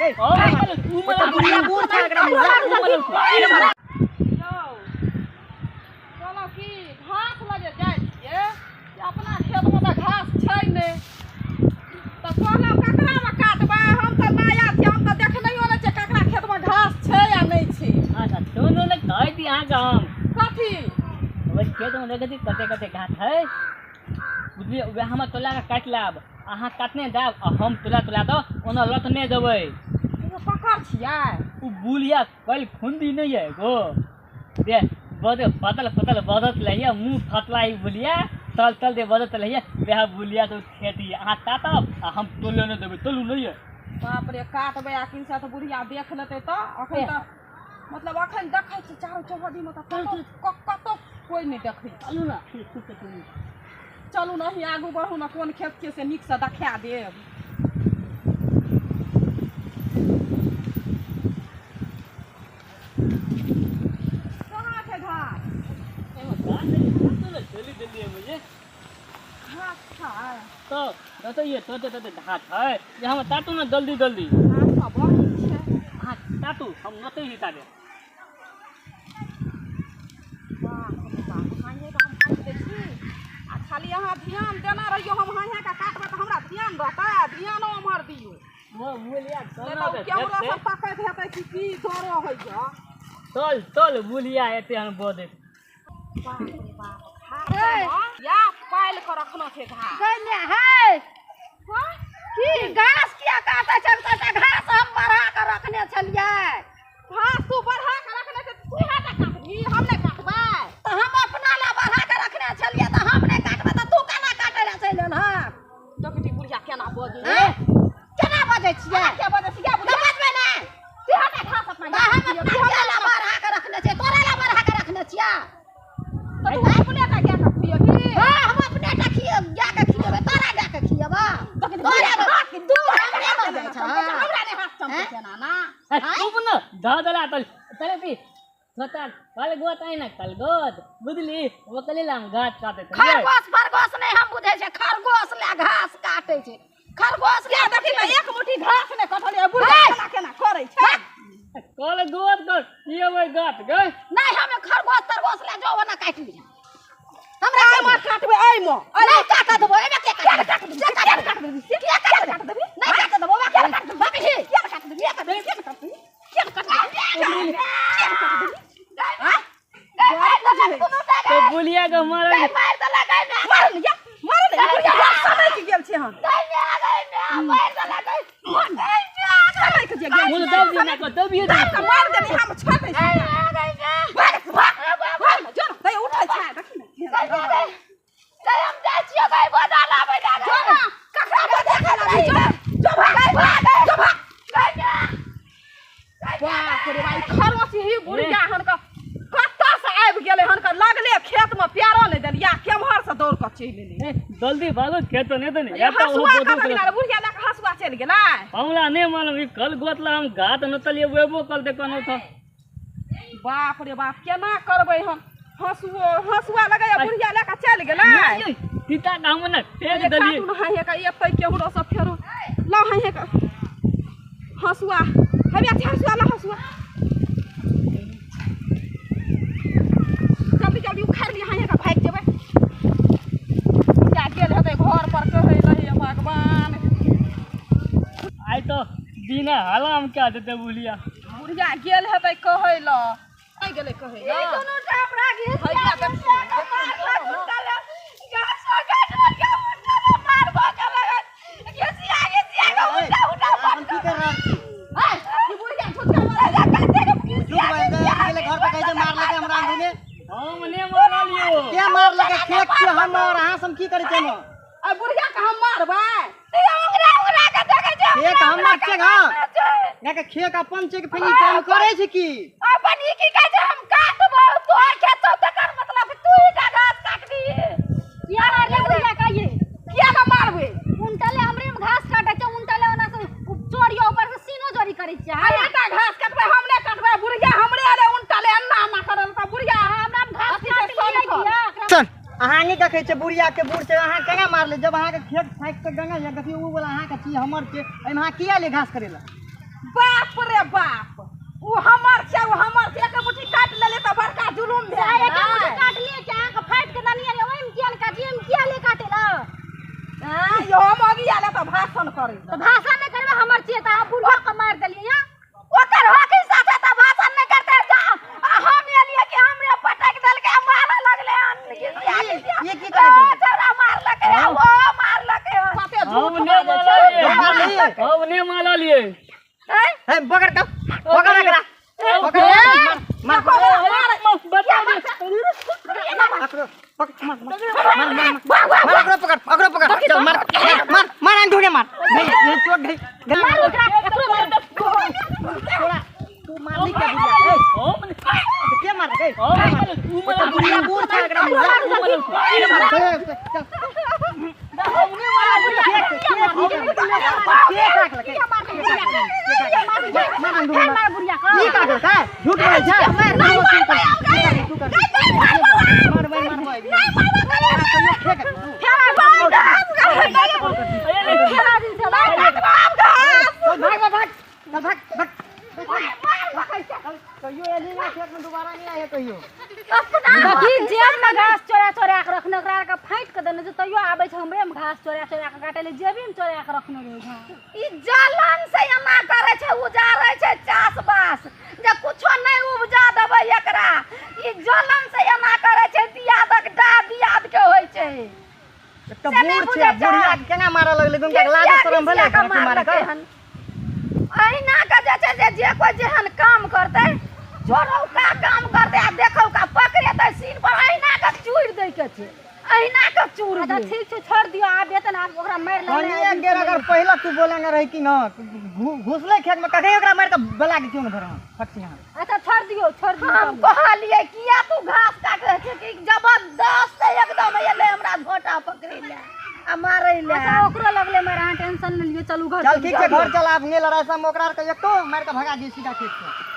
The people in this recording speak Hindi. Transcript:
तू मला बुढ़िया बूढ़ था एकरा मुंह चलो की घास लगे जाय छिए अपना खेत में त घास छै ने त कहला ककरा में काटबा हम त माया छी हम त देखनैयो नै छै ककरा खेत में घास छै या नै छै अच्छा दोनों ने कह दी हां गाम कथी ओइ खेत में देखि कते घास है बुझलिए वे हम तोला के काट लाब अहाँ काटने दाब आ हम तोला दो ओना लटने देबै पकड़ छियै उ बुलिया कल खुंदी नहीं है गो दे बदे पतल बदत लइया मुंह फटला ही बुलिया तल दे बदत लइया बेहा बुलिया तो खेती अहाँ तातब आ हम तोले न देबै तोलू नहीं है बाप रे काटबै आ किन से त बुढ़िया देख लेतै त अखन त मतलब अखन देखै छी चारो चौहदी में त कतो कोई नहीं देखै चलू ना चलू नहीं आगू बढ़ू ना कोन खेत के से नीक से देखा देब कहाँ छै घास जल्दी मुझे घास छै तो ये तो घास है ये हम तातू ना जल्दी घास का बड़ छै हाँ तातू हम नते ही तारे खाली अहाँ ध्यान देना रहियो हम हां का काटबै त हमरा ध्यान रहतै ध्यानो हमर दियौ वो बुलिया कैमरा सब पकड़ हेतै की डरो होइ छ तल बुलिया एते हम बोदे बाप रे बाप या पाइल के रखना छै घास गने है की घास किया काटे चलता त घास हम बढ़ा के रखने छलिए घास तू बढ़ा के रखने छै तू हा का काटबी हम नै काटबै त हम अपना ला बढ़ा के रखने छलिए त हम नै काटबै त तू केना काटे ला चलन ह देखी बुढ़िया केना बजै केना बजै छियै के बजै छियै बुढ़िया बजबै नै तू हा का घास अपना हम अपना ला बढ़ा के रखने छै तोरा ला बढ़ा के रखने छियै त तू अपने का क्या करबी हां हम अपने का खिए जा के खिएबै तोरा जा के खिएबा तोरा तू हमरे बजै छ हमरा ने हाथ चमके केना ना तू न दादला तले ती छोटा कल गोत आई ना कल गोत बुझली वो कलेला हम घास काटे थे खरगोश नहीं हम बुझे छै खरगोश ले घास काटे छै खरगोश ले देखी ना एक मुट्ठी घास ने कटले बुढ़िया केना करे छै कल गोत ये वो गात गए नहीं हम खरगोश तरगोश ले जो ना काट लिया हमरा आई मार काटबे आई मो नहीं काट देबो एमे के काट देबो काट देबो नहीं काट देबो के काट देबो बाकी के काट देबो के काट देबो तो बुलिया के मारे मार त लगाई मार बुढ़िया समय के गेल छै हम मार त लगाई समय के गेल मुझे दब दी ना को दबिए दे मार देनी हम छोड़ दे भाग जो दे उठै छै देखी ना हम जाइ छियै गई बना लाबै ना जो ना ककरा को देखै ना जो भाग बाप रे भाई खरोच ही बुढ़िया हन का कत्ता से आबि गेलै हन का लगले खेत में प्यारो नै देलिया केमहर से दौड़ के चलि एलै जल्दी भागो खेत ने तो नहीं हसुआ का बुढ़िया लेके हसुआ चलि गेलै हमरा नहीं मालूम कि कल गोतला हम घात न तलिए वेबो कल देखो न था बाप रे बाप केना करबै हम हसुआ लगाया बुढ़िया लेके चलि गेलै सीता काम न फेंक दलिए काटू हां हे का एतै केहरो सब फेरो ला हां हे का हसुआ हबिया छै हसुआ ला हसुआ जल्दी उखाड़ लिया हां हे का भाग जेबै क्या गेल हेतै घर पर कहै रही भगवान आई तो बिना हलाम क्या देते बुलिया बुढ़िया गेल हेतै कहै ल नहीं गेलै कहै ल दोनों टापरा गेल भैया के हम की कर रहा छी ई बुढ़िया झूठा बोलै झूठ बोल दे पहले घर पे कह जे मार लेके हमरा आंधी ने हम ने मार लियो के मार लेके खेत छी हम और अहाँ हम की करे छै आ बुढ़िया के हम मारबै उंगरा के देखे छै खेत हम मार छै घर या के खेत अपन छै के फेंगी काम करे छै की अपन ई की कहै छै हम काटबो तो खेत तकर मतलब तू ही का घास काटबी किया मारले बुढ़िया कहिए किया के मारबै उनटले हमरे में घास काटे छै उनटले ओना से चोरियो ऊपर से सीनो जोरी करै छै आ एटा घास काटबै हम नै काटबै बुढ़िया हमरे अरे उनटले अन्ना ना करल त बुढ़िया हमरा घास काट लिया चल अहाँ नहीं देखे छै बुढ़िया के बूढ़ छै अहाँ केना मारले जब अहाँ के खेत फाइक के गंगा या कथि उ वाला अहाँ के छी हमर के एमे अहाँ किया ले घास करेला बाप रे बाप वो हमर छै एक मुट्ठी काट लेले त बड़का जुलुम भे एक मुट्ठी काट लिए के आंख फाट के दनिया रे ओइम किया काटिए हम किया ले काटेला हां यो मगी आले त भाषण करे तो भाषण नहीं करबे हमर छिए त हम बुढ़वा के मार देलिए या ओकर हक साथे त भाषण नहीं करते हम एलिए कि हमरे पटक देल के मारा लगले ये की करे तू छोरा मार लके वो मार लके साथे झूठ हमने मारा लिए हमने मारा लिए है पकड़ एकरा पकड़ मार बता दे पकड़ चल मार आंख ढूंढे मार ये चोट गई मार एकरा थोड़ा तू मार नहीं क्या बुढ़िया क्या मार गई तो बुढ़िया बूढ़ था एकरा झूठ बोले देखी जेब में घास चोरा के रखने ओकरा के फाइट के देने जो तइयो आबै छ हमरे में घास चोरा के काटे ले जेबी में चोरा के रखने रहे ई जलन से एना करे छै उजारै छै चास बास जे कुछो नहीं उपजा देबै एकरा ई जलन से एना करे छै दियादक दियाद के होय छै तो बूढ़ छे बुढ़िया के केना मारे लगले तुम के लाज शरम भेले मारे के अहिना के जे कोई जेहन काम करते छोड़ौ का काम करते आ देखौ का पकड़े सीन पर अहिना के चूड़ दे के छै अहिना के चूड़ अच्छा ठीक छै छोड़ दियो आ वेतन आ ओकरा मार ले कनी एक बेर अगर पहला तू बोलेंगे रही कि ना घुसले खेत में कहीं ओकरा मार के बला के क्यों न धर फटसी हां अच्छा छोड़ दियो हम कहलिए किया तू घास काटे छै कि जबरदस्त एकदम एले हमरा झोटा पकड़ी ले आ मारै ले अच्छा ओकरो लगले मार टेंशन न लियो चलू घर चल ठीक है घर चल आप ने लड़ाई सब ओकरा के एको मार के भगा दी सीधा खेत से